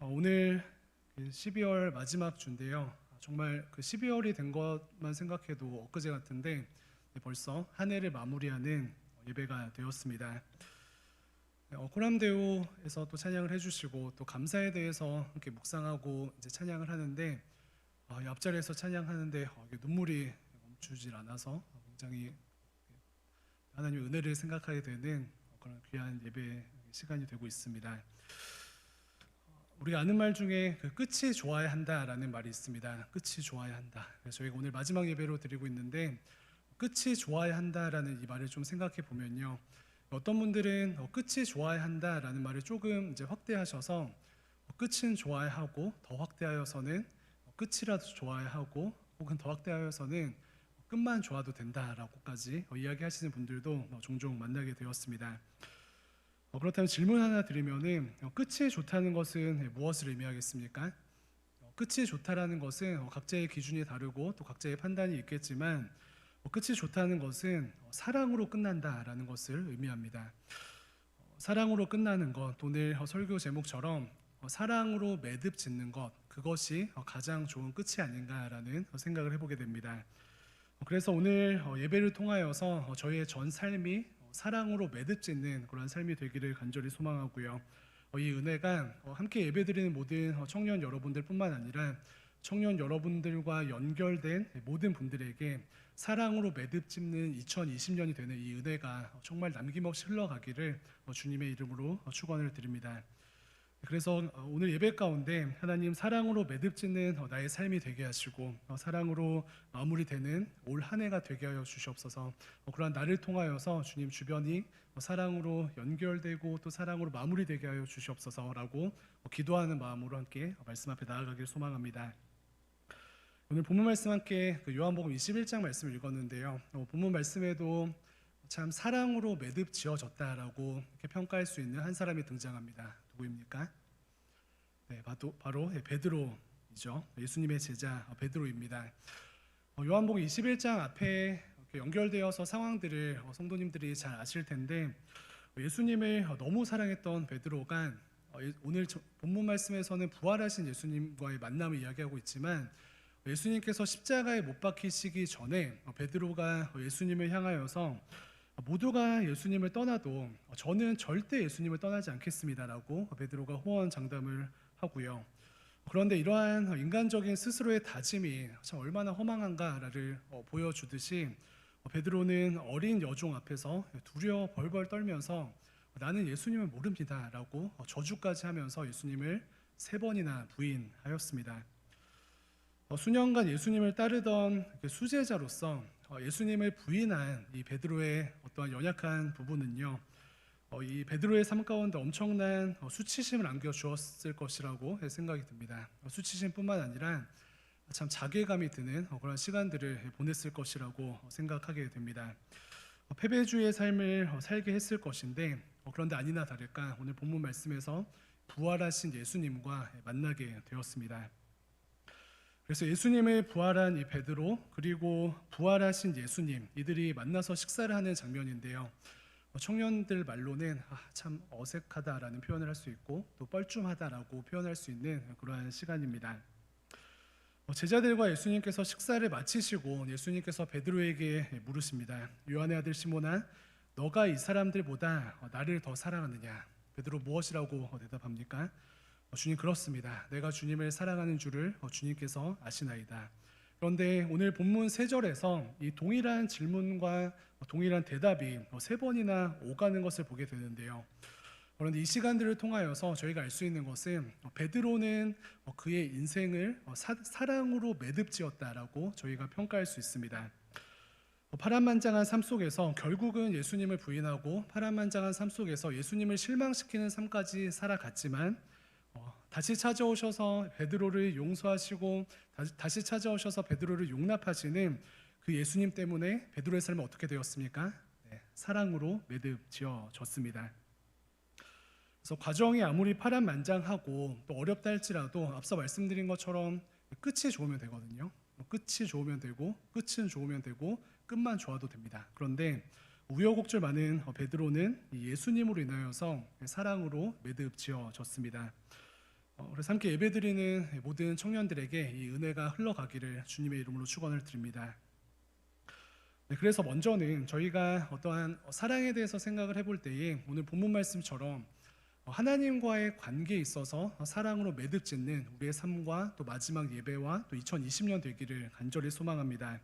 오늘 12월 마지막 주인데요. 정말 그 12월이 된 것만 생각해도 엊그제 같은데 벌써 한 해를 마무리하는 예배가 되었습니다. 코람데오에서 또 찬양을 해주시고 또 감사에 대해서 함께 묵상하고 이제 찬양을 하는데 이 앞자리에서 찬양하는데 이게 눈물이 멈추질 않아서 굉장히 하나님의 은혜를 생각하게 되는 그런 귀한 예배 시간이 되고 있습니다. 우리가 아는 말 중에 그 끝이 좋아야 한다라는 말이 있습니다. 끝이 좋아야 한다. 그래서 저희가 오늘 마지막 예배로 드리고 있는데 끝이 좋아야 한다라는 이 말을 좀 생각해 보면요. 어떤 분들은 끝이 좋아야 한다라는 말을 조금 이제 확대하셔서 끝은 좋아야 하고 더 확대하여서는 끝이라도 좋아야 하고 혹은 더 확대하여서는 끝만 좋아도 된다라고까지 이야기하시는 분들도 종종 만나게 되었습니다. 그렇다면 질문 하나 드리면은 끝이 좋다는 것은 무엇을 의미하겠습니까? 끝이 좋다라는 것은 각자의 기준이 다르고 또 각자의 판단이 있겠지만 끝이 좋다는 것은 사랑으로 끝난다라는 것을 의미합니다. 사랑으로 끝나는 것, 오늘 설교 제목처럼 사랑으로 매듭 짓는 것, 그것이 가장 좋은 끝이 아닌가라는 생각을 해보게 됩니다. 그래서 오늘 예배를 통하여서 저희의 전 삶이 사랑으로 매듭 짓는 그런 삶이 되기를 간절히 소망하고요. 이 은혜가 함께 예배드리는 모든 청년 여러분들뿐만 아니라 청년 여러분들과 연결된 모든 분들에게 사랑으로 매듭 짓는 2020년이 되는 이 은혜가 정말 남김없이 흘러가기를 주님의 이름으로 축원을 드립니다. 그래서 오늘 예배 가운데 하나님 사랑으로 매듭 짓는 나의 삶이 되게 하시고 사랑으로 마무리되는 올 한 해가 되게 하여 주시옵소서. 그러한 나를 통하여서 주님 주변이 사랑으로 연결되고 또 사랑으로 마무리되게 하여 주시옵소서라고 기도하는 마음으로 함께 말씀 앞에 나아가길 소망합니다. 오늘 본문 말씀 함께 요한복음 21장 말씀을 읽었는데요. 본문 말씀에도 참 사랑으로 매듭 지어졌다라고 이렇게 평가할 수 있는 한 사람이 등장합니다. 누구입니까? 네, 바로 베드로이죠. 예수님의 제자 베드로입니다. 요한복음 21장 앞에 연결되어서 상황들을 성도님들이 잘 아실 텐데 예수님을 너무 사랑했던 베드로가 오늘 본문 말씀에서는 부활하신 예수님과의 만남을 이야기하고 있지만 예수님께서 십자가에 못 박히시기 전에 베드로가 예수님을 향하여서 모두가 예수님을 떠나도 저는 절대 예수님을 떠나지 않겠습니다라고 베드로가 호언 장담을 하고요. 그런데 이러한 인간적인 스스로의 다짐이 참 얼마나 허망한가를 보여주듯이 베드로는 어린 여종 앞에서 두려워 벌벌 떨면서 나는 예수님을 모릅니다라고 저주까지 하면서 예수님을 3번이나 부인하였습니다. 수년간 예수님을 따르던 수제자로서 예수님을 부인한 이 베드로의 어떠한 연약한 부분은요, 이 베드로의 삶 가운데 엄청난 수치심을 안겨주었을 것이라고 생각이 듭니다. 수치심뿐만 아니라 참 자괴감이 드는 그런 시간들을 보냈을 것이라고 생각하게 됩니다. 패배주의 삶을 살게 했을 것인데 그런데 아니나 다를까 오늘 본문 말씀에서 부활하신 예수님과 만나게 되었습니다. 그래서 예수님을 부활한 이 베드로 그리고 부활하신 예수님 이들이 만나서 식사를 하는 장면인데요. 청년들 말로는 참 어색하다라는 표현을 할 수 있고 또 뻘쭘하다라고 표현할 수 있는 그러한 시간입니다. 제자들과 예수님께서 식사를 마치시고 예수님께서 베드로에게 물으십니다. 요한의 아들 시몬아, 너가 이 사람들보다 나를 더 사랑하느냐? 베드로 무엇이라고 대답합니까? 주님, 그렇습니다. 내가 주님을 사랑하는 줄을 주님께서 아시나이다. 그런데 오늘 본문 3절에서 이 동일한 질문과 동일한 대답이 3번이나 오가는 것을 보게 되는데요. 그런데 이 시간들을 통하여서 저희가 알 수 있는 것은 베드로는 그의 인생을 사랑으로 매듭지었다라고 저희가 평가할 수 있습니다. 파란만장한 삶 속에서 결국은 예수님을 부인하고 파란만장한 삶 속에서 예수님을 실망시키는 삶까지 살아갔지만 다시 찾아오셔서 베드로를 용서하시고 다시 찾아오셔서 베드로를 용납하시는 그 예수님 때문에 베드로의 삶은 어떻게 되었습니까? 네, 사랑으로 매듭 지어졌습니다. 그래서 과정이 아무리 파란만장하고 또 어렵다 할지라도 앞서 말씀드린 것처럼 끝이 좋으면 되거든요. 끝이 좋으면 되고 끝은 좋으면 되고 끝만 좋아도 됩니다. 그런데 우여곡절 많은 베드로는 예수님으로 인하여서 사랑으로 매듭 지어졌습니다. 그래서 함께 예배드리는 모든 청년들에게 이 은혜가 흘러가기를 주님의 이름으로 축원을 드립니다. 네, 그래서 먼저는 저희가 어떠한 사랑에 대해서 생각을 해볼 때에 오늘 본문 말씀처럼 하나님과의 관계에 있어서 사랑으로 매듭짓는 우리의 삶과 또 마지막 예배와 또 2020년 되기를 간절히 소망합니다.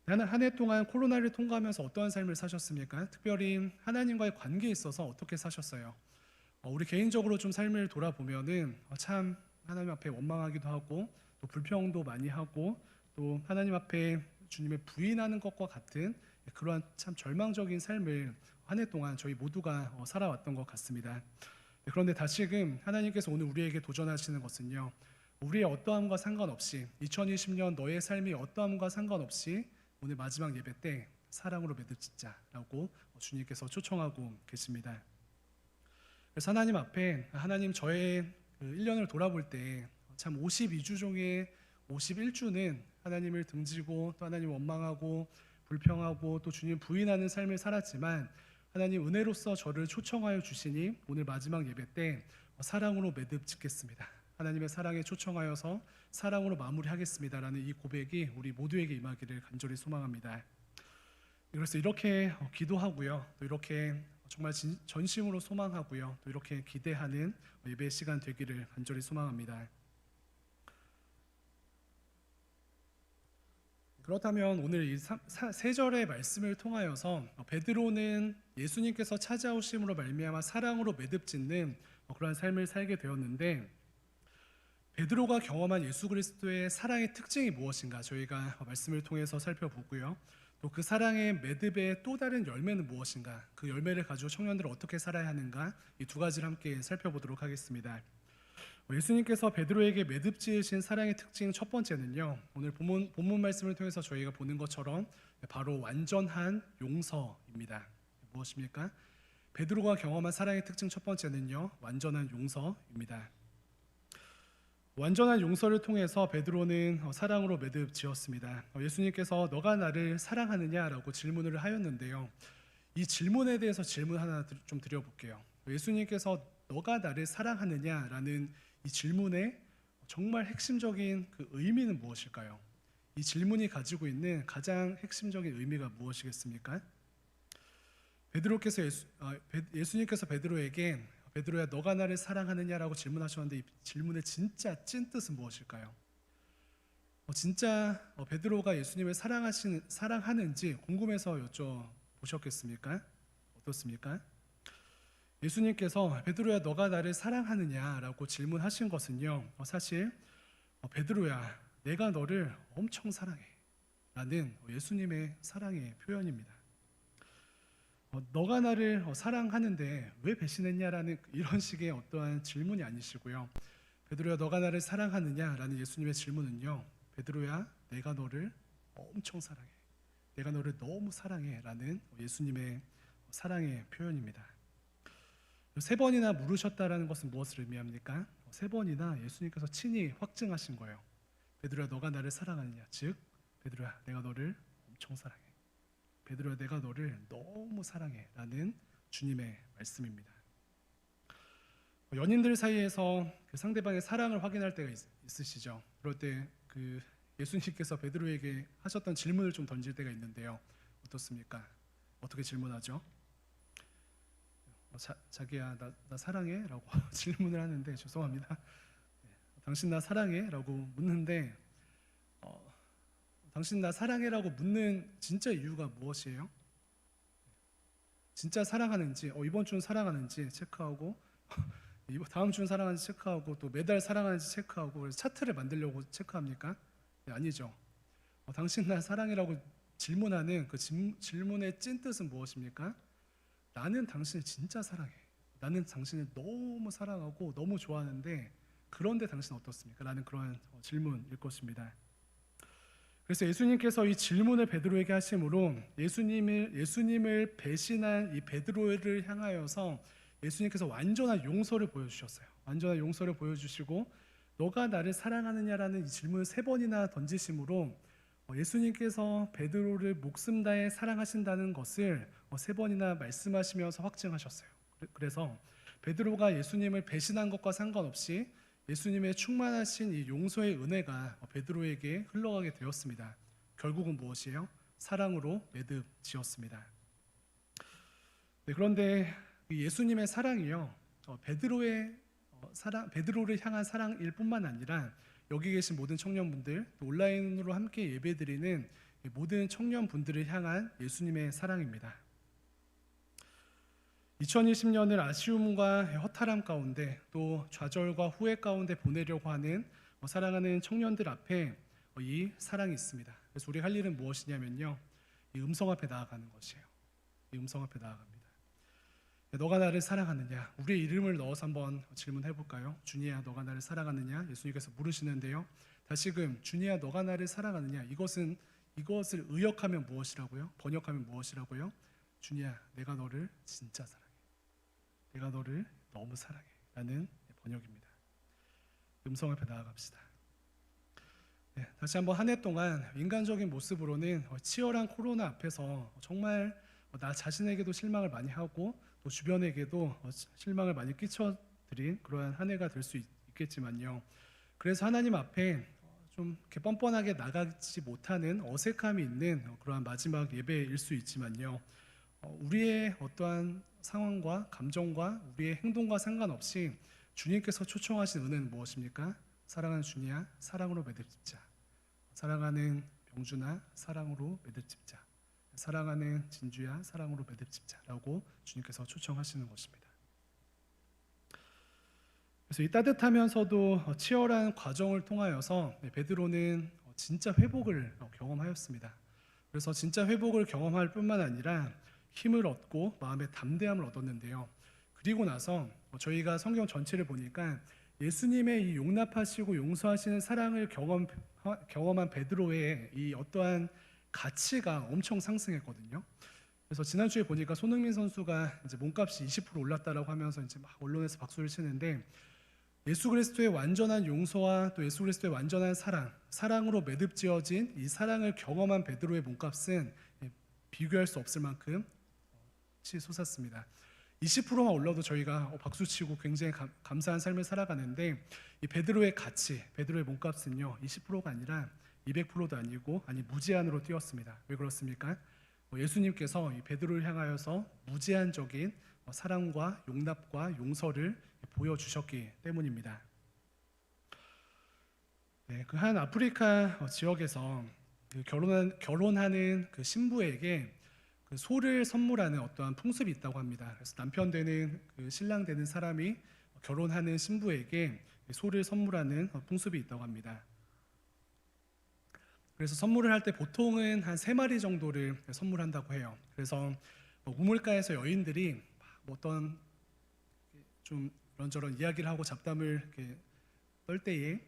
한 해 동안 코로나를 통과하면서 어떠한 삶을 사셨습니까? 특별히 하나님과의 관계에 있어서 어떻게 사셨어요? 우리 개인적으로 좀 삶을 돌아보면은 참 하나님 앞에 원망하기도 하고 또 불평도 많이 하고 또 하나님 앞에 주님을 부인하는 것과 같은 그러한 참 절망적인 삶을 한 해 동안 저희 모두가 살아왔던 것 같습니다. 그런데 다시금 하나님께서 오늘 우리에게 도전하시는 것은요, 우리의 어떠함과 상관없이 2020년 너의 삶이 어떠함과 상관없이 오늘 마지막 예배 때 사랑으로 매듭짓자라고 주님께서 초청하고 계십니다. 그래서 하나님 앞에 하나님 저의 1년을 돌아볼 때 참 52주 중에 51주는 하나님을 등지고 또 하나님 원망하고 불평하고 또 주님 부인하는 삶을 살았지만 하나님 은혜로서 저를 초청하여 주시니 오늘 마지막 예배 때 사랑으로 매듭짓겠습니다. 하나님의 사랑에 초청하여서 사랑으로 마무리하겠습니다라는 이 고백이 우리 모두에게 임하기를 간절히 소망합니다. 그래서 이렇게 기도하고요, 또 이렇게 정말 전심으로 소망하고요, 또 이렇게 기대하는 예배 시간 되기를 간절히 소망합니다. 그렇다면 오늘 이 세 절의 말씀을 통하여서 베드로는 예수님께서 찾아오심으로 말미암아 사랑으로 매듭짓는 그러한 삶을 살게 되었는데, 베드로가 경험한 예수 그리스도의 사랑의 특징이 무엇인가 저희가 말씀을 통해서 살펴보고요, 또 그 사랑의 매듭의 또 다른 열매는 무엇인가, 그 열매를 가지고 청년들은 어떻게 살아야 하는가, 이 두 가지를 함께 살펴보도록 하겠습니다. 예수님께서 베드로에게 매듭 지으신 사랑의 특징 첫 번째는요, 오늘 본문 말씀을 통해서 저희가 보는 것처럼 바로 완전한 용서입니다. 무엇입니까? 베드로가 경험한 사랑의 특징 첫 번째는요, 완전한 용서입니다. 완전한 용서를 통해서 베드로는 사랑으로 매듭 지었습니다. 예수님께서 너가 나를 사랑하느냐라고 질문을 하였는데요, 이 질문에 대해서 질문 하나 좀 드려볼게요. 예수님께서 너가 나를 사랑하느냐라는 이 질문의 정말 핵심적인 그 의미는 무엇일까요? 이 질문이 가지고 있는 가장 핵심적인 의미가 무엇이겠습니까? 예수님께서 베드로에게 베드로야 너가 나를 사랑하느냐라고 질문하셨는데, 이 질문의 진짜 찐뜻은 무엇일까요? 진짜 베드로가 예수님을 사랑하는지 궁금해서 여쭤보셨겠습니까? 어떻습니까? 예수님께서 베드로야 너가 나를 사랑하느냐라고 질문하신 것은요, 사실 베드로야 내가 너를 엄청 사랑해 라는 예수님의 사랑의 표현입니다. 너가 나를 사랑하는데 왜 배신했냐라는 이런 식의 어떠한 질문이 아니시고요, 베드로야 너가 나를 사랑하느냐라는 예수님의 질문은요, 베드로야 내가 너를 엄청 사랑해, 내가 너를 너무 사랑해 라는 예수님의 사랑의 표현입니다. 세 번이나 물으셨다라는 것은 무엇을 의미합니까? 세 번이나 예수님께서 친히 확증하신 거예요. 베드로야 너가 나를 사랑하느냐, 즉 베드로야 내가 너를 엄청 사랑해, 베드로야 내가 너를 너무 사랑해 라는 주님의 말씀입니다. 연인들 사이에서 그 상대방의 사랑을 확인할 때가 있으시죠. 그럴 때 그 예수님께서 베드로에게 하셨던 질문을 좀 던질 때가 있는데요, 어떻습니까? 어떻게 질문하죠? 자기야 나 사랑해? 라고 질문을 하는데, 죄송합니다, 당신 나 사랑해? 라고 묻는데 당신 나 사랑해? 라고 묻는 진짜 이유가 무엇이에요? 진짜 사랑하는지, 이번 주는 사랑하는지 체크하고 다음 주는 사랑하는지 체크하고 또 매달 사랑하는지 체크하고, 그래서 차트를 만들려고 체크합니까? 네, 아니죠. 당신 나 사랑해라고 질문하는 그 질문의 찐뜻은 무엇입니까? 나는 당신을 진짜 사랑해, 나는 당신을 너무 사랑하고 너무 좋아하는데 그런데 당신은 어떻습니까? 라는 그러한 질문일 것입니다. 그래서 예수님께서 이 질문을 베드로에게 하심으로 예수님을 배신한 이 베드로를 향하여서 예수님께서 완전한 용서를 보여주셨어요. 완전한 용서를 보여주시고 너가 나를 사랑하느냐라는 이 질문을 세 번이나 던지심으로 예수님께서 베드로를 목숨 다해 사랑하신다는 것을 세 번이나 말씀하시면서 확증하셨어요. 그래서 베드로가 예수님을 배신한 것과 상관없이 예수님의 충만하신 이 용서의 은혜가 베드로에게 흘러가게 되었습니다. 결국은 무엇이에요? 사랑으로 매듭지었습니다. 네, 그런데 예수님의 사랑이요, 베드로를 향한 사랑일 뿐만 아니라 여기 계신 모든 청년분들, 또 온라인으로 함께 예배드리는 모든 청년분들을 향한 예수님의 사랑입니다. 2020년을 아쉬움과 허탈함 가운데 또 좌절과 후회 가운데 보내려고 하는 사랑하는 청년들 앞에 이 사랑이 있습니다. 그래서 우리 할 일은 무엇이냐면요, 이 음성 앞에 나아가는 것이에요. 이 음성 앞에 나아갑니다. 너가 나를 사랑하느냐? 우리의 이름을 넣어서 한번 질문해 볼까요? 주니야, 너가 나를 사랑하느냐? 예수님께서 물으시는데요. 다시금 주니야, 너가 나를 사랑하느냐? 이것을 의역하면 무엇이라고요? 번역하면 무엇이라고요? 주니야, 내가 너를 진짜 사랑해. 내가 너를 너무 사랑해. 라는 번역입니다. 음성 앞에 나아갑시다. 네, 다시 한번 한 해 동안 인간적인 모습으로는 치열한 코로나 앞에서 정말 나 자신에게도 실망을 많이 하고 또 주변에게도 실망을 많이 끼쳐드린 그러한 한 해가 될 수 있겠지만요. 그래서 하나님 앞에 좀 이렇게 뻔뻔하게 나가지 못하는 어색함이 있는 그러한 마지막 예배일 수 있지만요. 우리의 어떠한 상황과 감정과 우리의 행동과 상관없이 주님께서 초청하신 은혜는 무엇입니까? 사랑하는 주니야, 사랑으로 매듭짓자. 사랑하는 병준아, 사랑으로 매듭짓자. 사랑하는 진주야, 사랑으로 매듭짓자라고 주님께서 초청하시는 것입니다. 그래서 이 따뜻하면서도 치열한 과정을 통하여서 베드로는 진짜 회복을 경험하였습니다. 그래서 진짜 회복을 경험할 뿐만 아니라 힘을 얻고 마음의 담대함을 얻었는데요. 그리고 나서 저희가 성경 전체를 보니까 예수님의 이 용납하시고 용서하시는 사랑을 경험한 베드로의 이 어떠한 가치가 엄청 상승했거든요. 그래서 지난주에 보니까 손흥민 선수가 이제 몸값이 20% 올랐다라고 하면서 이제 막 언론에서 박수를 치는데, 예수 그리스도의 완전한 용서와 또 예수 그리스도의 완전한 사랑으로 매듭지어진 이 사랑을 경험한 베드로의 몸값은 비교할 수 없을 만큼 치솟았습니다. 20%만 올라도 저희가 박수치고 굉장히 감사한 삶을 살아가는데, 이 베드로의 가치, 베드로의 몸값은요 20%가 아니라 200%도 아니고 무제한으로 뛰었습니다. 왜 그렇습니까? 예수님께서 이 베드로를 향하여서 무제한적인 사랑과 용납과 용서를 보여주셨기 때문입니다. 네, 그 한 아프리카 지역에서 결혼하는 그 신부에게 그 소를 선물하는 어떠한 풍습이 있다고 합니다. 그래서 남편 되는 그 신랑 되는 사람이 결혼하는 신부에게 소를 선물하는 풍습이 있다고 합니다. 그래서 선물을 할 때 보통은 한 3마리 정도를 선물한다고 해요. 그래서 우물가에서 여인들이 어떤 좀 이런저런 이야기를 하고 잡담을 이렇게 떨 때에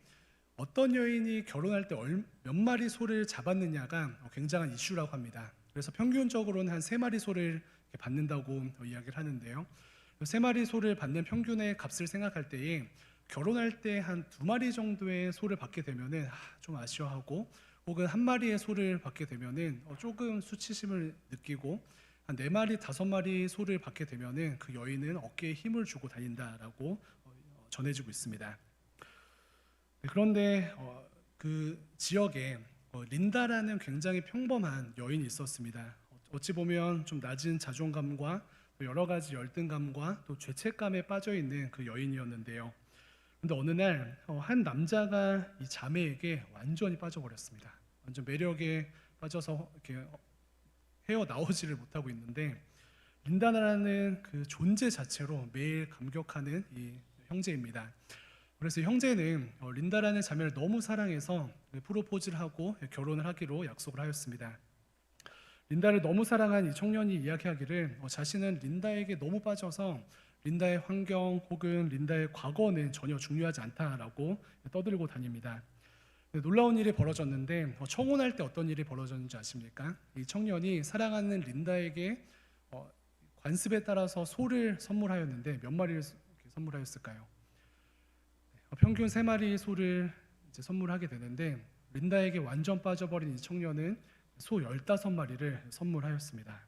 어떤 여인이 결혼할 때 몇 마리 소를 잡았느냐가 굉장한 이슈라고 합니다. 그래서 평균적으로는 한 3마리 소를 받는다고 이야기를 하는데요. 3마리 소를 받는 평균의 값을 생각할 때에 결혼할 때 한 2마리 정도의 소를 받게 되면은 좀 아쉬워하고, 혹은 1마리의 소를 받게 되면은 조금 수치심을 느끼고, 한 4마리, 5마리 소를 받게 되면은 그 여인은 어깨에 힘을 주고 다닌다라고 전해지고 있습니다. 네, 그런데 그 지역에 린다라는 굉장히 평범한 여인이 있었습니다. 어찌 보면 좀 낮은 자존감과 또 여러 가지 열등감과 또 죄책감에 빠져 있는 그 여인이었는데요. 근데 어느 날 한 남자가 이 자매에게 완전히 빠져버렸습니다. 완전 매력에 빠져서 이렇게 헤어나오지를 못하고 있는데, 린다라는 그 존재 자체로 매일 감격하는 이 형제입니다. 그래서 형제는 린다라는 자매를 너무 사랑해서 프로포즈를 하고 결혼을 하기로 약속을 하였습니다. 린다를 너무 사랑한 이 청년이 이야기하기를 자신은 린다에게 너무 빠져서 린다의 환경 혹은 린다의 과거는 전혀 중요하지 않다라고 떠들고 다닙니다. 놀라운 일이 벌어졌는데, 청혼할 때 어떤 일이 벌어졌는지 아십니까? 이 청년이 사랑하는 린다에게 관습에 따라서 소를 선물하였는데 몇 마리를 선물하였을까요? 평균 3마리 소를 이제 선물하게 되는데, 린다에게 완전 빠져버린 이 청년은 소 15마리를 선물하였습니다.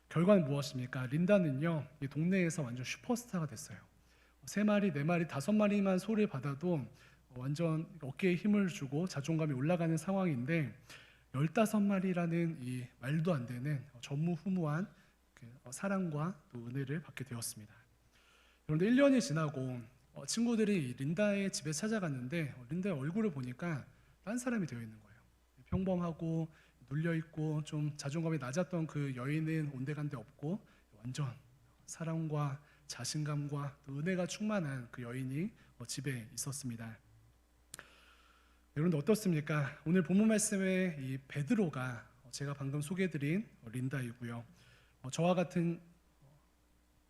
결과는 무엇입니까? 린다는요, 이 동네에서 완전 슈퍼스타가 됐어요. 3마리, 4마리, 5마리만 소를 받아도 완전 어깨에 힘을 주고 자존감이 올라가는 상황인데 15마리라는 이 말도 안 되는 전무후무한 사랑과 또 은혜를 받게 되었습니다. 그런데 1년이 지나고 친구들이 린다의 집에 찾아갔는데 린다의 얼굴을 보니까 딴 사람이 되어 있는 거예요. 평범하고 눌려있고 좀 자존감이 낮았던 그 여인은 온데간데 없고 완전 사랑과 자신감과 또 은혜가 충만한 그 여인이 집에 있었습니다. 여러분들 어떻습니까? 오늘 본문 말씀의 이 베드로가 제가 방금 소개해드린 린다이고요. 저와 같은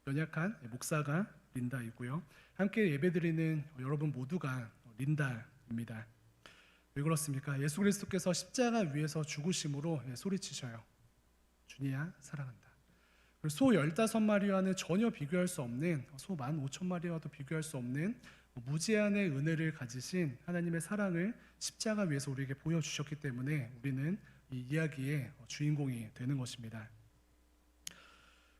연약한 목사가 린다이고요. 함께 예배드리는 여러분 모두가 린다입니다. 왜 그렇습니까? 예수 그리스도께서 십자가 위에서 죽으심으로 소리치셔요. 주니야 사랑한다. 소 15마리와는 전혀 비교할 수 없는 소 15,000마리와도 비교할 수 없는 무제한의 은혜를 가지신 하나님의 사랑을 십자가 위에서 우리에게 보여주셨기 때문에 우리는 이 이야기의 주인공이 되는 것입니다.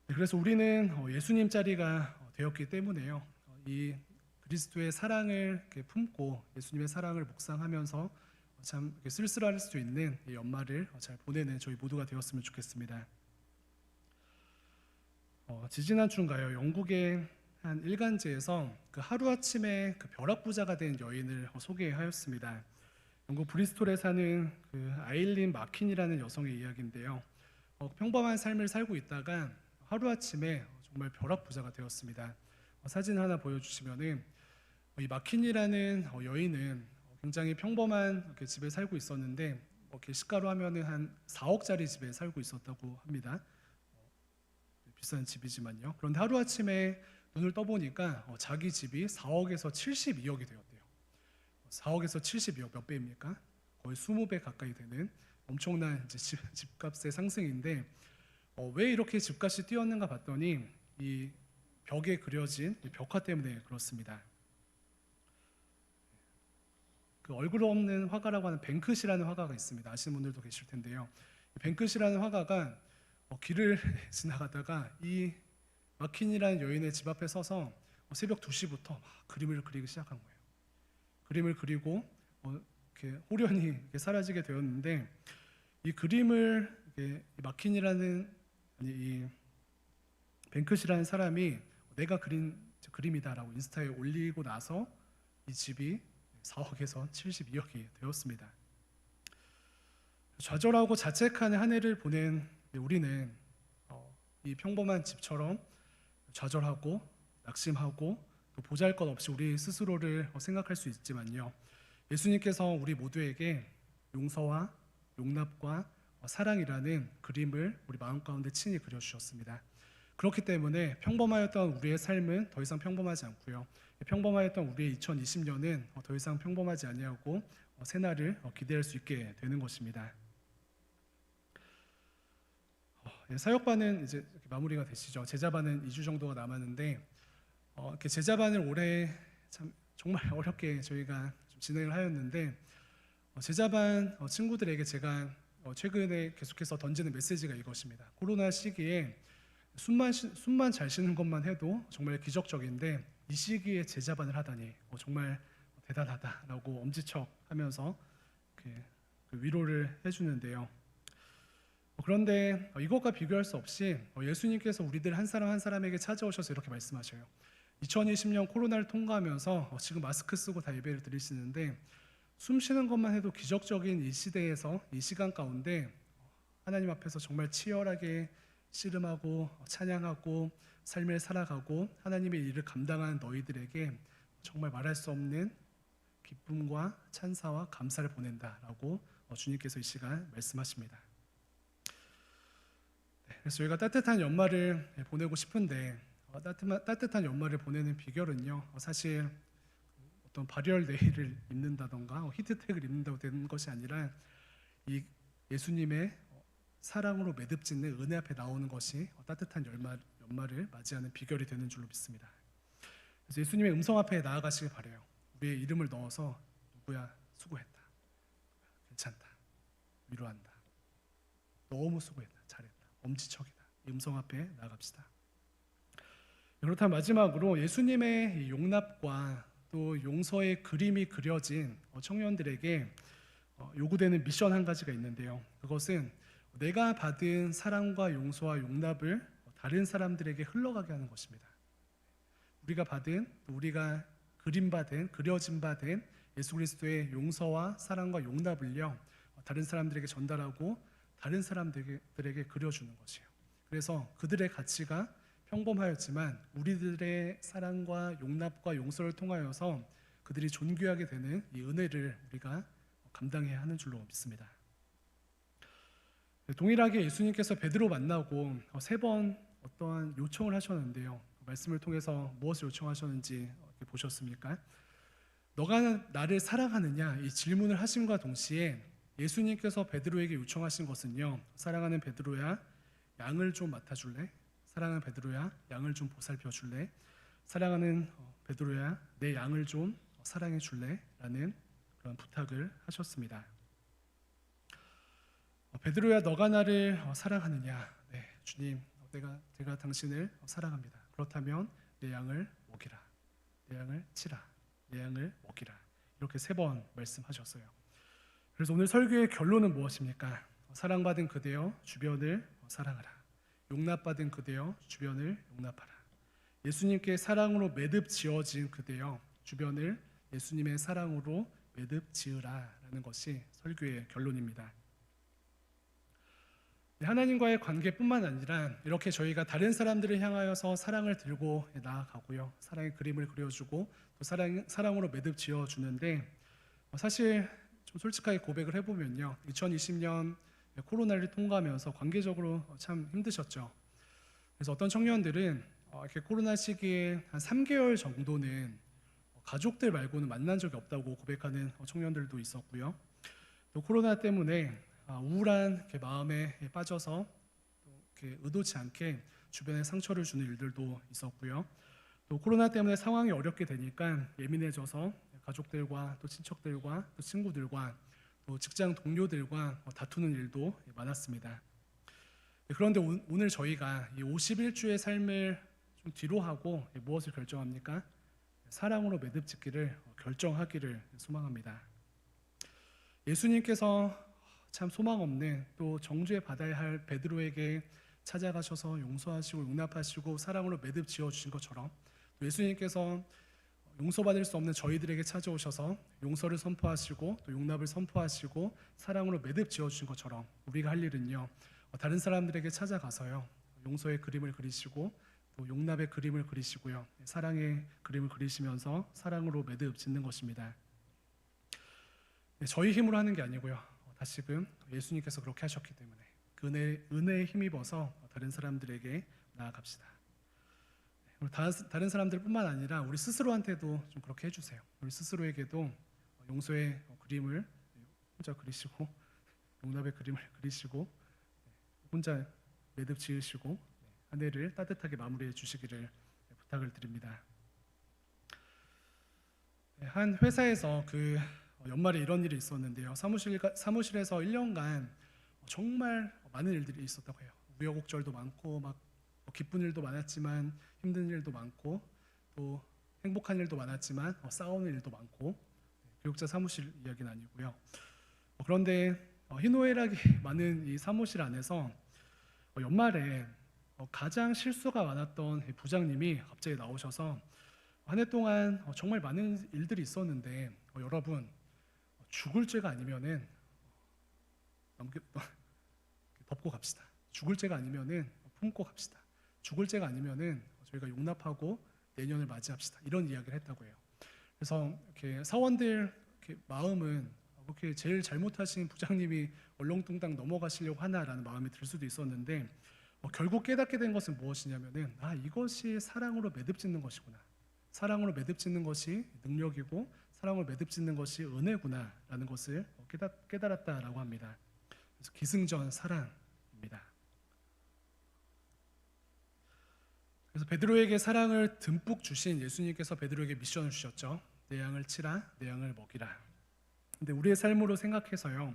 그래서 우리는 예수님 자리가 되었기 때문에요. 이 그리스도의 사랑을 품고 예수님의 사랑을 묵상하면서 참 쓸쓸할 수 있는 이 연말을 잘 보내는 저희 모두가 되었으면 좋겠습니다. 지지난 주인가요? 영국의 한 일간지에서 그 하루아침에 그 벼락부자가 된 여인을 소개하였습니다. 영국 브리스톨에 사는 그 아일린 마킨이라는 여성의 이야기인데요. 평범한 삶을 살고 있다가 하루아침에 정말 벼락부자가 되었습니다. 사진 하나 보여주시면은 이 마킨이라는 여인은 굉장히 평범한 집에 살고 있었는데 시가로 하면은 한 4억짜리 집에 살고 있었다고 합니다. 비싼 집이지만요. 그런데 하루아침에 눈을 떠보니까 자기 집이 4억에서 72억이 되었대요. 4억에서 72억 몇 배입니까? 거의 20배 가까이 되는 엄청난 이제 집값의 상승인데 왜 이렇게 집값이 뛰었는가 봤더니 이 벽에 그려진 이 벽화 때문에 그렇습니다. 그 얼굴 없는 화가라고 하는 뱅크시라는 화가가 있습니다. 아시는 분들도 계실 텐데요. 뱅크시라는 화가가 길을 지나가다가 이 마킨이라는 여인의 집 앞에 서서 새벽 2시부터 막 그림을 그리기 시작한 거예요. 그림을 그리고 이렇게 호련히 이렇게 사라지게 되었는데 이 그림을 마킨이라는 이 뱅크시라는 사람이 내가 그린 그림이다라고 인스타에 올리고 나서 이 집이 4억에서 72억이 되었습니다. 좌절하고 자책하는 한 해를 보낸 우리는 이 평범한 집처럼 좌절하고 낙심하고 또 보잘것없이 우리 스스로를 생각할 수 있지만요. 예수님께서 우리 모두에게 용서와 용납과 사랑이라는 그림을 우리 마음 가운데 친히 그려주셨습니다. 그렇기 때문에 평범하였던 우리의 삶은 더 이상 평범하지 않고요. 평범하였던 우리의 2020년은 더 이상 평범하지 아니하고 새날을 기대할 수 있게 되는 것입니다. 사역반은 이제 마무리가 되시죠. 제자반은 2주 정도가 남았는데 이렇게 제자반을 올해 참 정말 어렵게 저희가 좀 진행을 하였는데 제자반 친구들에게 제가 최근에 계속해서 던지는 메시지가 이것입니다. 코로나 시기에 숨만 잘 쉬는 것만 해도 정말 기적적인데 이 시기에 제자반을 하다니 정말 대단하다라고 엄지척하면서 그 위로를 해주는데요. 그런데 이것과 비교할 수 없이 예수님께서 우리들 한 사람 한 사람에게 찾아오셔서 이렇게 말씀하셔요. 2020년 코로나를 통과하면서 지금 마스크 쓰고 다 예배를 드리시는데 숨 쉬는 것만 해도 기적적인 이 시대에서 이 시간 가운데 하나님 앞에서 정말 치열하게 씨름하고 찬양하고 삶을 살아가고 하나님의 일을 감당하는 너희들에게 정말 말할 수 없는 기쁨과 찬사와 감사를 보낸다라고 주님께서 이 시간 말씀하십니다. 그래서 저희가 따뜻한 연말을 보내고 싶은데 따뜻한 연말을 보내는 비결은요, 사실 어떤 발열 네일을 입는다던가 히트텍을 입는다고 되는 것이 아니라 이 예수님의 사랑으로 매듭짓는 은혜 앞에 나오는 것이 따뜻한 연말을 맞이하는 비결이 되는 줄로 믿습니다. 그래서 예수님의 음성 앞에 나아가시길 바라요. 우리의 이름을 넣어서 누구야, 수고했다, 괜찮다, 위로한다, 너무 수고했다, 잘했다, 엄지척이다, 이 음성 앞에 나아갑시다. 그렇다면 마지막으로 예수님의 이 용납과 또 용서의 그림이 그려진 청년들에게 요구되는 미션 한 가지가 있는데요. 그것은 내가 받은 사랑과 용서와 용납을 다른 사람들에게 흘러가게 하는 것입니다. 우리가 받은, 우리가 그림받은, 그려진 바된 예수 그리스도의 용서와 사랑과 용납을요, 다른 사람들에게 전달하고 다른 사람들에게 그려주는 것이에요. 그래서 그들의 가치가 평범하였지만 우리들의 사랑과 용납과 용서를 통하여서 그들이 존귀하게 되는 이 은혜를 우리가 감당해야 하는 줄로 믿습니다. 동일하게 예수님께서 베드로 만나고 3번 어떠한 요청을 하셨는데요. 말씀을 통해서 무엇을 요청하셨는지 보셨습니까? 너가 나를 사랑하느냐? 이 질문을 하심과 동시에 예수님께서 베드로에게 요청하신 것은요, 사랑하는 베드로야, 양을 좀 맡아줄래? 사랑하는 베드로야, 양을 좀 보살펴줄래? 사랑하는 베드로야, 내 양을 좀 사랑해줄래? 라는 그런 부탁을 하셨습니다. 베드로야, 너가 나를 사랑하느냐? 네, 주님, 제가 당신을 사랑합니다. 그렇다면 내 양을 먹이라, 내 양을 치라, 내 양을 먹이라. 이렇게 3번 말씀하셨어요. 그래서 오늘 설교의 결론은 무엇입니까? 사랑받은 그대여 주변을 사랑하라. 용납받은 그대여 주변을 용납하라. 예수님께 사랑으로 매듭 지어진 그대여 주변을 예수님의 사랑으로 매듭 지으라라는 것이 설교의 결론입니다. 하나님과의 관계뿐만 아니라 이렇게 저희가 다른 사람들을 향하여서 사랑을 들고 나아가고요, 사랑의 그림을 그려주고 또 사랑으로 매듭 지어주는데, 사실 좀 솔직하게 고백을 해보면요, 2020년 코로나를 통과하면서 관계적으로 참 힘드셨죠. 그래서 어떤 청년들은 이렇게 코로나 시기에 한 3개월 정도는 가족들 말고는 만난 적이 없다고 고백하는 청년들도 있었고요. 또 코로나 때문에 우울한 마음에 빠져서 이렇게 의도치 않게 주변에 상처를 주는 일들도 있었고요. 또 코로나 때문에 상황이 어렵게 되니까 예민해져서 가족들과 또 친척들과 또 친구들과 또 직장 동료들과 다투는 일도 많았습니다. 그런데 오늘 저희가 이 51주의 삶을 좀 뒤로 하고 무엇을 결정합니까? 사랑으로 매듭 짓기를 결정하기를 소망합니다. 예수님께서 참 소망 없는 또 정죄 받아야 할 베드로에게 찾아가셔서 용서하시고 용납하시고 사랑으로 매듭 지어주신 것처럼, 예수님께서 용서받을 수 없는 저희들에게 찾아오셔서 용서를 선포하시고 또 용납을 선포하시고 사랑으로 매듭 지어주신 것처럼 우리가 할 일은요, 다른 사람들에게 찾아가서요, 용서의 그림을 그리시고 또 용납의 그림을 그리시고요, 사랑의 그림을 그리시면서 사랑으로 매듭 짓는 것입니다. 저희 힘으로 하는 게 아니고요, 다시금 예수님께서 그렇게 하셨기 때문에 그 은혜에 힘입어서 다른 사람들에게 나아갑시다. 다른 사람들뿐만 아니라 우리 스스로한테도 좀 그렇게 해주세요. 우리 스스로에게도 용서의 그림을 혼자 그리시고 용납의 그림을 그리시고 혼자 매듭 지으시고 한 해를 따뜻하게 마무리해 주시기를 부탁을 드립니다. 한 회사에서 그 연말에 이런 일이 있었는데요. 사무실에서 1년간 정말 많은 일들이 있었다고 해요. 우여곡절도 많고 막 기쁜 일도 많았지만 힘든 일도 많고 또 행복한 일도 많았지만 싸우는 일도 많고, 교육자 사무실 이야기는 아니고요. 그런데 희노애락이 많은 이 사무실 안에서 연말에 가장 실수가 많았던 부장님이 갑자기 나오셔서 한 해 동안 정말 많은 일들이 있었는데 여러분, 죽을 죄가 아니면은 덮고 갑시다. 죽을 죄가 아니면은 품고 갑시다. 죽을 죄가 아니면은 저희가 용납하고 내년을 맞이합시다. 이런 이야기를 했다고 해요. 그래서 이렇게 사원들 이렇게 마음은 그렇게 제일 잘못하신 부장님이 얼렁뚱땅 넘어가시려고 하나라는 마음이 들 수도 있었는데, 결국 깨닫게 된 것은 무엇이냐면은 이것이 사랑으로 매듭 짓는 것이구나. 사랑으로 매듭 짓는 것이 능력이고 사랑으로 매듭 짓는 것이 은혜구나라는 것을 깨달았다라고 합니다. 그래서 기승전 사랑입니다. 그래서 베드로에게 사랑을 듬뿍 주신 예수님께서 베드로에게 미션을 주셨죠. 내 양을 치라, 내 양을 먹이라. 근데 우리의 삶으로 생각해서요,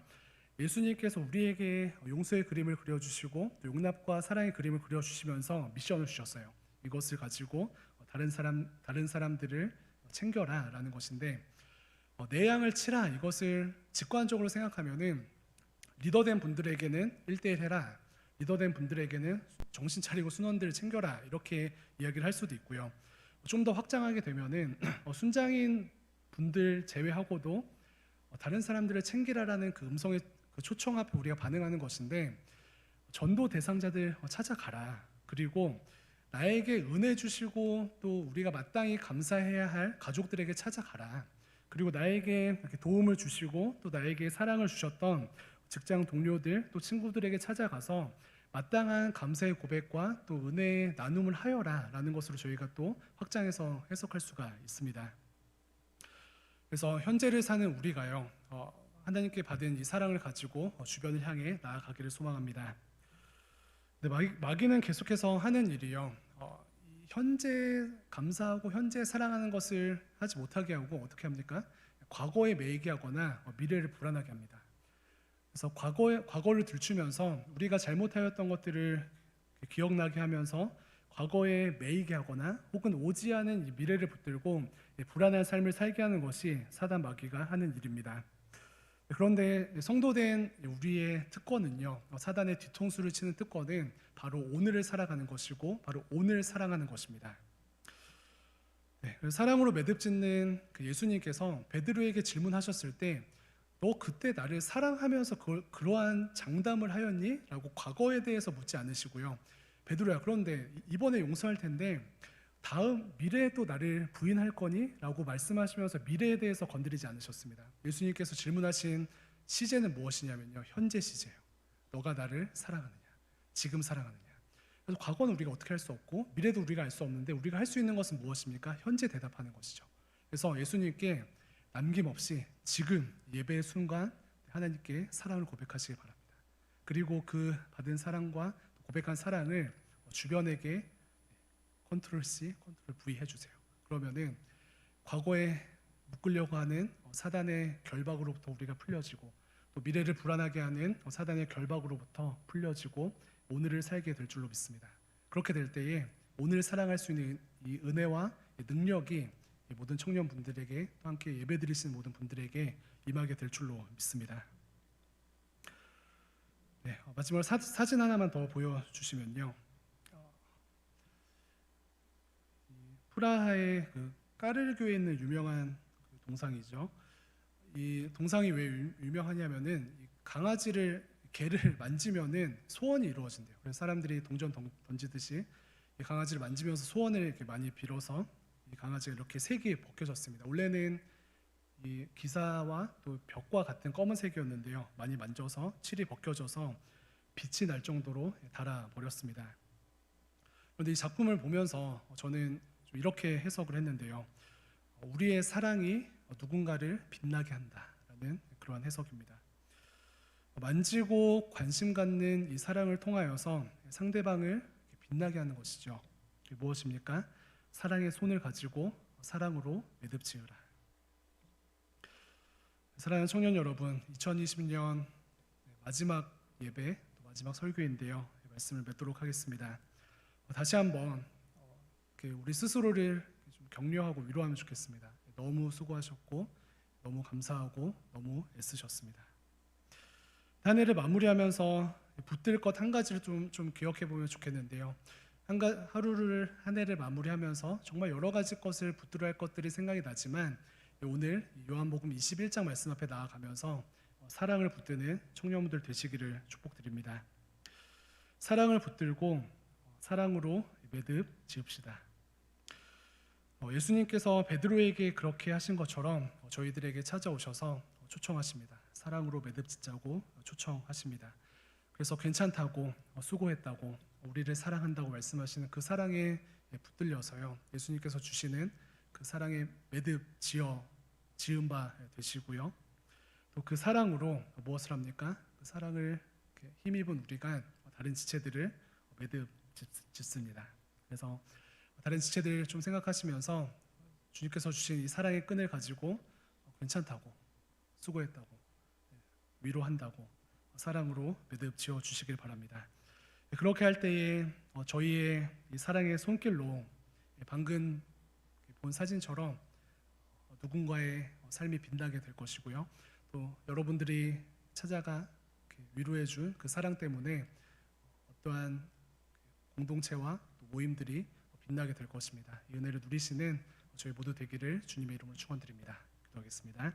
예수님께서 우리에게 용서의 그림을 그려주시고 용납과 사랑의 그림을 그려주시면서 미션을 주셨어요. 이것을 가지고 다른 사람들을 챙겨라라는 것인데, 내 양을 치라 이것을 직관적으로 생각하면은 리더된 분들에게는 1대1 해라, 리더된 분들에게는 정신 차리고 순원들을 챙겨라 이렇게 이야기를 할 수도 있고요. 좀 더 확장하게 되면은 순장인 분들 제외하고도 다른 사람들을 챙기라라는 그 음성의 그 초청 앞에 우리가 반응하는 것인데, 전도 대상자들 찾아가라, 그리고 나에게 은혜 주시고 또 우리가 마땅히 감사해야 할 가족들에게 찾아가라, 그리고 나에게 이렇게 도움을 주시고 또 나에게 사랑을 주셨던 직장 동료들 또 친구들에게 찾아가서 마땅한 감사의 고백과 또 은혜의 나눔을 하여라라는 것으로 저희가 또 확장해서 해석할 수가 있습니다. 그래서 현재를 사는 우리가요, 하나님께 받은 이 사랑을 가지고 주변을 향해 나아가기를 소망합니다. 근데 마귀는 계속해서 하는 일이요, 이 현재 감사하고 현재 사랑하는 것을 하지 못하게 하고 어떻게 합니까? 과거에 매이게 하거나 미래를 불안하게 합니다. 그래서 과거를 들추면서 우리가 잘못하였던 것들을 기억나게 하면서 과거에 매이게 하거나 혹은 오지 않은 이 미래를 붙들고 불안한 삶을 살게 하는 것이 사단 마귀가 하는 일입니다. 그런데 성도된 우리의 특권은요, 사단의 뒤통수를 치는 특권은 바로 오늘을 살아가는 것이고 바로 오늘 사랑하는 것입니다. 사랑으로 매듭짓는 그 예수님께서 베드로에게 질문하셨을 때, 너 그때 나를 사랑하면서 그러한 장담을 하였니? 라고 과거에 대해서 묻지 않으시고요, 베드로야, 그런데 이번에 용서할 텐데 다음 미래에도 나를 부인할 거니? 라고 말씀하시면서 미래에 대해서 건드리지 않으셨습니다. 예수님께서 질문하신 시제는 무엇이냐면요, 현재 시제예요. 너가 나를 사랑하느냐, 지금 사랑하느냐. 그래서 과거는 우리가 어떻게 할 수 없고 미래도 우리가 알 수 없는데 우리가 할 수 있는 것은 무엇입니까? 현재 대답하는 것이죠. 그래서 예수님께 남김없이 지금 예배의 순간 하나님께 사랑을 고백하시기 바랍니다. 그리고 그 받은 사랑과 고백한 사랑을 주변에게 컨트롤 C, 컨트롤 V 해주세요. 그러면은 과거에 묶으려고 하는 사단의 결박으로부터 우리가 풀려지고 또 미래를 불안하게 하는 사단의 결박으로부터 풀려지고 오늘을 살게 될 줄로 믿습니다. 그렇게 될 때에 오늘 사랑할 수 있는 이 은혜와 이 능력이 이 모든 청년분들에게 또 함께 예배드리시는 모든 분들에게 임하게 될 줄로 믿습니다. 마지막으로 사진 하나만 더 보여주시면요, 프라하의 그 까르르교에 있는 유명한 그 동상이죠. 이 동상이 왜 유명하냐면은 이 개를 만지면은 소원이 이루어진대요. 그래서 사람들이 동전 던지듯이 이 강아지를 만지면서 소원을 이렇게 많이 빌어서 이 강아지가 이렇게 색이 벗겨졌습니다. 원래는 이 기사와 또 벽과 같은 검은색이었는데요, 많이 만져서 칠이 벗겨져서 빛이 날 정도로 달아버렸습니다. 그런데 이 작품을 보면서 저는 좀 이렇게 해석을 했는데요, 우리의 사랑이 누군가를 빛나게 한다라는 그러한 해석입니다. 만지고 관심 갖는 이 사랑을 통하여서 상대방을 빛나게 하는 것이죠. 이게 무엇입니까? 사랑의 손을 가지고 사랑으로 매듭지으라. 사랑하는 청년 여러분, 2020년 마지막 예배, 마지막 설교인데요, 말씀을 맺도록 하겠습니다. 다시 한번 우리 스스로를 좀 격려하고 위로하면 좋겠습니다. 너무 수고하셨고 너무 감사하고 너무 애쓰셨습니다. 한 해를 마무리하면서 붙들 것 한 가지를 좀 기억해 보면 좋겠는데요, 한 해를 마무리하면서 정말 여러 가지 것을 붙들어야 할 것들이 생각이 나지만 오늘 요한복음 21장 말씀 앞에 나아가면서 사랑을 붙드는 청년분들 되시기를 축복드립니다. 사랑을 붙들고 사랑으로 매듭 지읍시다. 예수님께서 베드로에게 그렇게 하신 것처럼 저희들에게 찾아오셔서 초청하십니다. 사랑으로 매듭 짓자고 초청하십니다. 그래서 괜찮다고, 수고했다고, 우리를 사랑한다고 말씀하시는 그 사랑에 붙들려서요, 예수님께서 주시는 그 사랑에 매듭 지은 바 되시고요, 또 그 사랑으로 무엇을 합니까? 그 사랑을 힘입은 우리가 다른 지체들을 매듭 짓습니다. 그래서 다른 지체들 좀 생각하시면서 주님께서 주신 이 사랑의 끈을 가지고 괜찮다고, 수고했다고, 위로한다고 사랑으로 매듭 지어 주시길 바랍니다. 그렇게 할 때에 저희의 이 사랑의 손길로 방금 본 사진처럼 누군가의 삶이 빛나게 될 것이고요. 또 여러분들이 찾아가 위로해줄 그 사랑 때문에 어떠한 공동체와 또 모임들이 빛나게 될 것입니다. 이 은혜를 누리시는 저희 모두 되기를 주님의 이름으로 축원드립니다. 기도하겠습니다.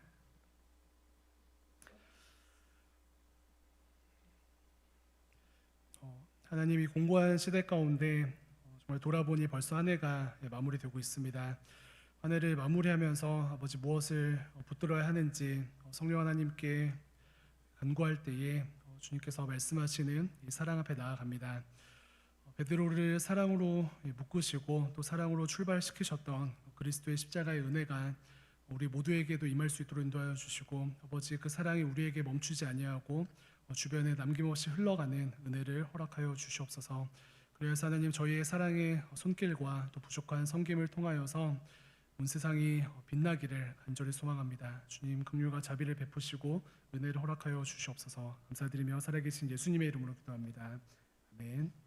하나님이 공고한 시대 가운데 정말 돌아보니 벌써 한 해가 마무리되고 있습니다. 한 해를 마무리하면서 아버지 무엇을 붙들어야 하는지 성령 하나님께 간구할 때에 주님께서 말씀하시는 이 사랑 앞에 나아갑니다. 베드로를 사랑으로 묶으시고 또 사랑으로 출발시키셨던 그리스도의 십자가의 은혜가 우리 모두에게도 임할 수 있도록 인도하여 주시고 아버지 그 사랑이 우리에게 멈추지 아니하고 주변에 남김없이 흘러가는 은혜를 허락하여 주시옵소서. 그래서 하나님 저희의 사랑의 손길과 또 부족한 섬김을 통하여서 온 세상이 빛나기를 간절히 소망합니다. 주님 긍휼과 자비를 베푸시고 은혜를 허락하여 주시옵소서. 감사드리며 살아계신 예수님의 이름으로 기도합니다. 아멘.